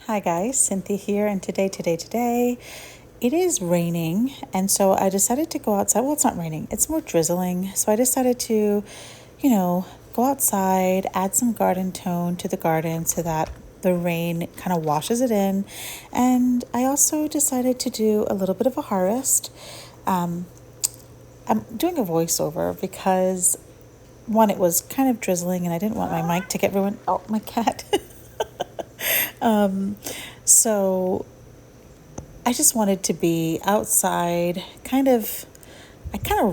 Hi guys, Cynthia here, and today, it is raining, and so I decided to go outside. Well, it's not raining, it's more drizzling. So I decided to, go outside, add some garden tone to the garden so that the rain kind of washes it in. And I also decided to do a little bit of a harvest. Um, I'm doing a voiceover because one, it was kind of drizzling, and I didn't want my mic to get ruined. Oh, my cat. So I just wanted to be outside, I kind of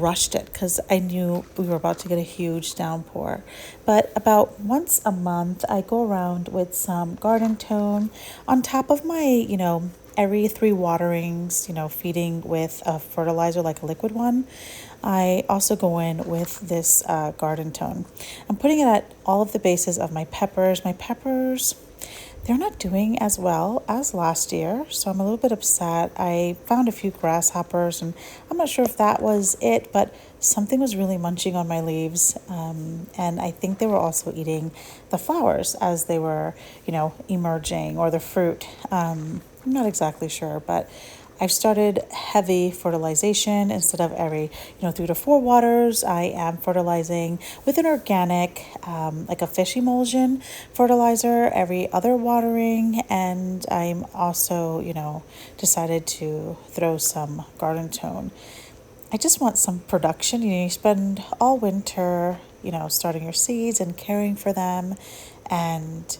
rushed it because I knew we were about to get a huge downpour. But about once a month, I go around with some garden tone on top of my, every three waterings, feeding with a fertilizer like a liquid one. I also go in with this garden tone. I'm putting it at all of the bases of my peppers. My peppers, they're not doing as well as last year, so I'm a little bit upset. I found a few grasshoppers, and I'm not sure if that was it, but something was really munching on my leaves, and I think they were also eating the flowers as they were, emerging, or the fruit. I'm not exactly sure, but I've started heavy fertilization instead of every, 3 to 4 waters. I am fertilizing with an organic, like a fish emulsion fertilizer every other watering. And I'm also, decided to throw some garden tone. I just want some production. You spend all winter, starting your seeds and caring for them, and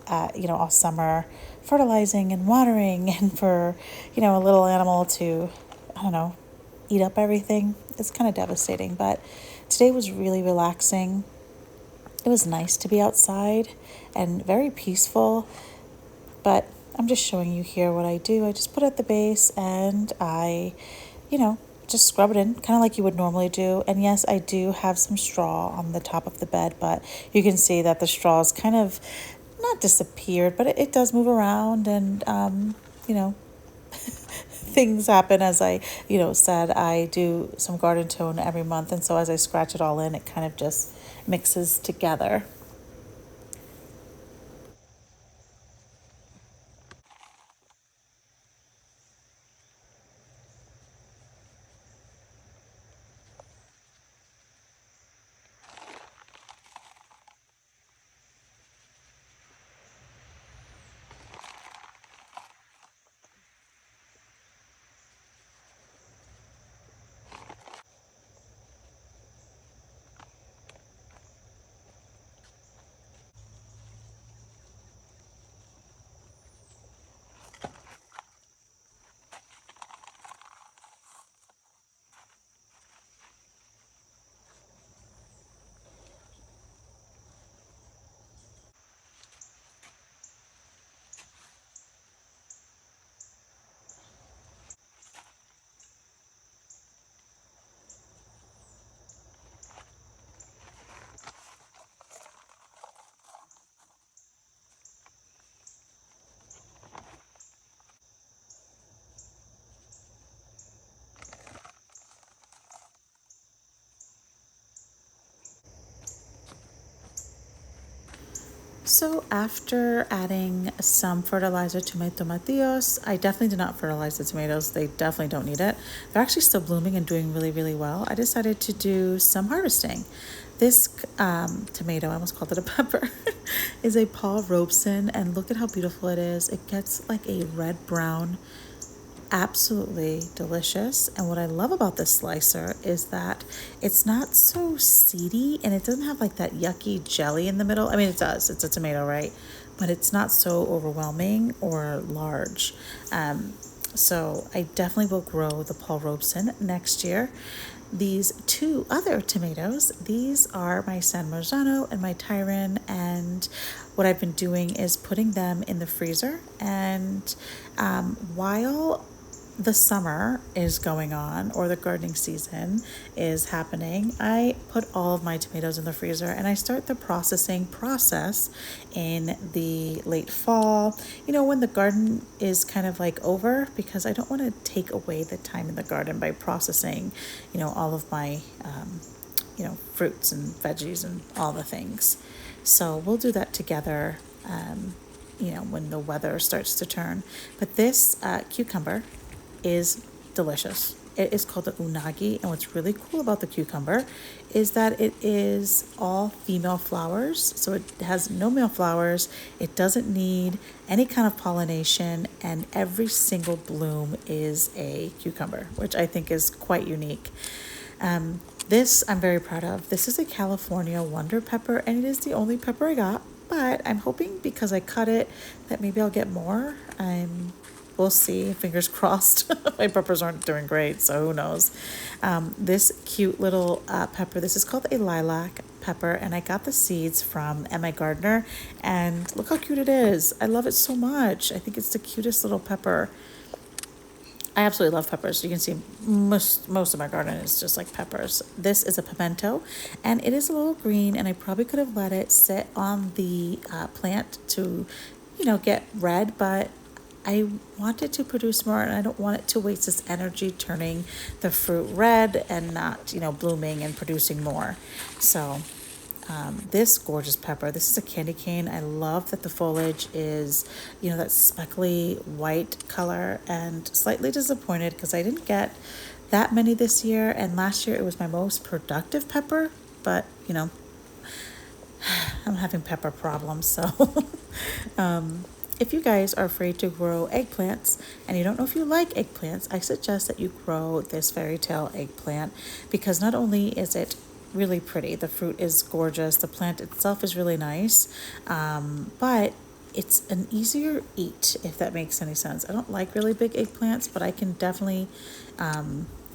all summer fertilizing and watering, and for, a little animal to, I don't know, eat up everything. It's kind of devastating, but today was really relaxing. It was nice to be outside and very peaceful, but I'm just showing you here what I do. I just put it at the base, and I, you know, just scrub it in, kind of like you would normally do. And yes, I do have some straw on the top of the bed, but you can see that the straw is kind of not disappeared, but it does move around, and you know, things happen. As I, said, I do some garden tone every month, and so as I scratch it all in, it kind of just mixes together. So after adding some fertilizer to my tomatillos, I definitely did not fertilize the tomatoes. They definitely don't need it. They're actually still blooming and doing really, really well. I decided to do some harvesting. This tomato, I almost called it a pepper, is a Paul Robeson, and look at how beautiful it is. It gets like a red-brown, absolutely delicious. And what I love about this slicer is that it's not so seedy, and it doesn't have like that yucky jelly in the middle. I mean, it does, it's a tomato, right? But it's not so overwhelming or large. So I definitely will grow the Paul Robeson next year. These two other tomatoes, these are my San Marzano and my Tyron, and what I've been doing is putting them in the freezer. And while the summer is going on, or the gardening season is happening, I put all of my tomatoes in the freezer, and I start the processing process in the late fall, when the garden is kind of like over, because I don't want to take away the time in the garden by processing, all of my, fruits and veggies and all the things. So we'll do that together. when the weather starts to turn. But this cucumber is delicious. It is called the unagi, and what's really cool about the cucumber is that it is all female flowers, so it has no male flowers. It doesn't need any kind of pollination, and every single bloom is a cucumber, which I think is quite unique. This I'm very proud of. This is a California Wonder Pepper, and it is the only pepper I got. But I'm hoping because I cut it that maybe I'll get more. We'll see. Fingers crossed. My peppers aren't doing great, so who knows? This cute little pepper. This is called a lilac pepper, and I got the seeds from Emma Gardner. And look how cute it is. I love it so much. I think it's the cutest little pepper. I absolutely love peppers. You can see most of my garden is just like peppers. This is a pimento, and it is a little green. And I probably could have let it sit on the plant to, get red, but I want it to produce more, and I don't want it to waste its energy turning the fruit red and not, blooming and producing more. So this gorgeous pepper, this is a candy cane. I love that the foliage is, that speckly white color, and slightly disappointed because I didn't get that many this year. And last year it was my most productive pepper, but, I'm having pepper problems. So if you guys are afraid to grow eggplants and you don't know if you like eggplants, I suggest that you grow this fairy tale eggplant, because not only is it really pretty, the fruit is gorgeous, the plant itself is really nice, but it's an easier eat, if that makes any sense. I don't like really big eggplants, but I can definitely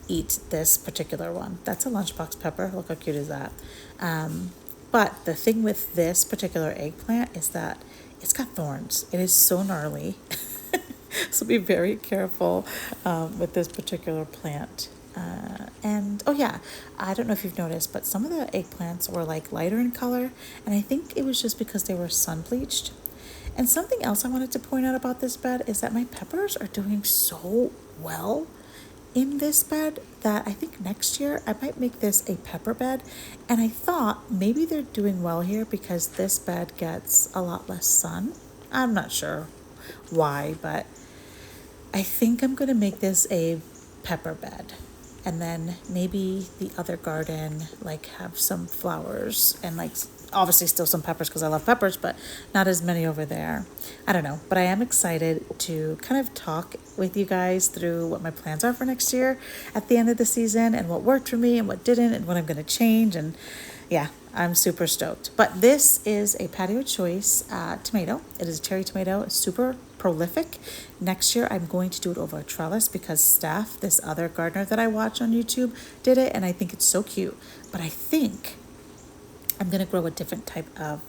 eat this particular one. That's a lunchbox pepper. Look how cute is that. But the thing with this particular eggplant is that it's got thorns. It is so gnarly. So be very careful with this particular plant. And oh yeah, I don't know if you've noticed, but some of the eggplants were like lighter in color, and I think it was just because they were sun bleached. And something else I wanted to point out about this bed is that my peppers are doing so well in this bed that I think next year I might make this a pepper bed. And I thought maybe they're doing well here because this bed gets a lot less sun. I'm not sure why, but I think I'm going to make this a pepper bed. And then maybe the other garden, like, have some flowers and, like, obviously still some peppers because I love peppers, but not as many over there. I don't know, but I am excited to kind of talk with you guys through what my plans are for next year at the end of the season, and what worked for me and what didn't, and what I'm going to change. And yeah, I'm super stoked. But this is a patio choice tomato. It is a cherry tomato. It's super prolific. Next year, I'm going to do it over a trellis because Steph, this other gardener that I watch on YouTube, did it, and I think it's so cute. But I think I'm going to grow a different type of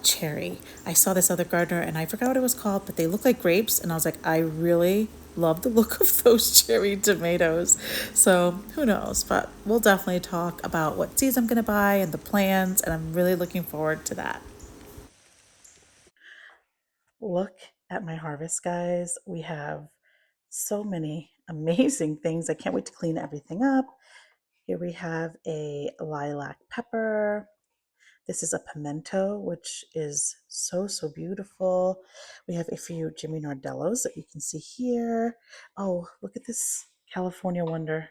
cherry. I saw this other gardener and I forgot what it was called, but they look like grapes. And I was like, I really love the look of those cherry tomatoes. So who knows, but we'll definitely talk about what seeds I'm going to buy and the plans. And I'm really looking forward to that. Look at my harvest, guys. We have so many amazing things. I can't wait to clean everything up. Here we have a lilac pepper. This is a pimento, which is so, so beautiful. We have a few Jimmy Nardellos that you can see here. Oh, look at this California Wonder.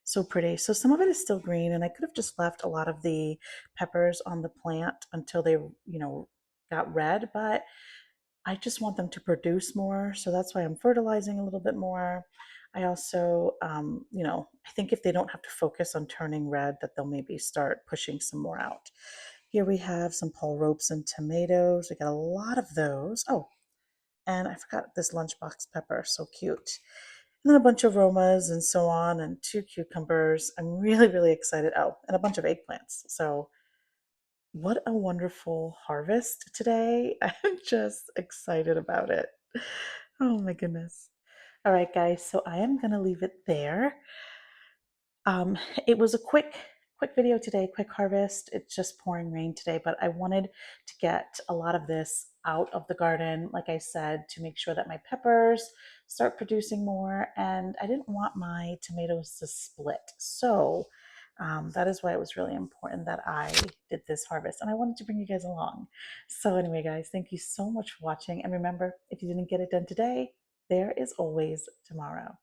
So pretty. So some of it is still green, and I could have just left a lot of the peppers on the plant until they, got red, but I just want them to produce more. So that's why I'm fertilizing a little bit more. I also, I think if they don't have to focus on turning red, that they'll maybe start pushing some more out. Here we have some Paul Robeson tomatoes. We got a lot of those. Oh, and I forgot this lunchbox pepper. So cute. And then a bunch of Romas and so on, and two cucumbers. I'm really, really excited. Oh, and a bunch of eggplants. So what a wonderful harvest today. I'm just excited about it. Oh my goodness. All right, guys. So I am going to leave it there. Um, it was a quick video today, quick harvest. It's just pouring rain today, but I wanted to get a lot of this out of the garden, like I said, to make sure that my peppers start producing more. And I didn't want my tomatoes to split. So That is why it was really important that I did this harvest, and I wanted to bring you guys along. So anyway, guys, thank you so much for watching. And remember, if you didn't get it done today, there is always tomorrow.